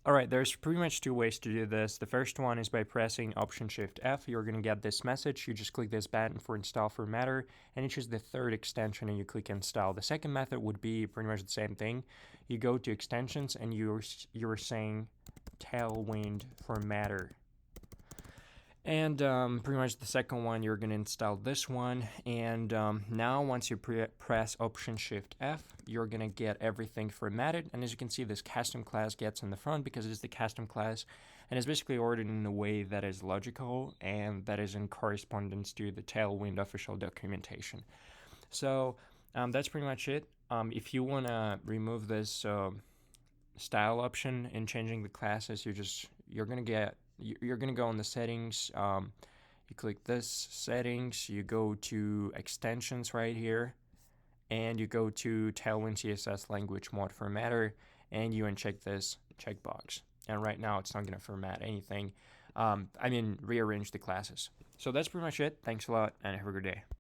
Alright, there's pretty much two ways to do this. The first one is by pressing Option Shift F. You're going to get this message. You just click this button for Install Formatter, and it's just the third extension, and you click Install. The second method would be pretty much the same thing. You go to Extensions, and you're saying Tailwind Formatter. And pretty much the second one, you're going to install this one. And now once you press Option Shift F, you're going to get everything formatted. And as you can see, this custom class gets in the front because it's the custom class. And it's basically ordered in a way that is logical and that is in correspondence to the Tailwind official documentation. So that's pretty much it. If you want to remove this style option in changing the classes, you're going to go on the settings. You click this settings, you go to extensions right here, and you go to Tailwind CSS language mode formatter, and you uncheck this checkbox. And right now it's not going to format anything. Rearrange the classes. So that's pretty much it. Thanks a lot, and have a good day.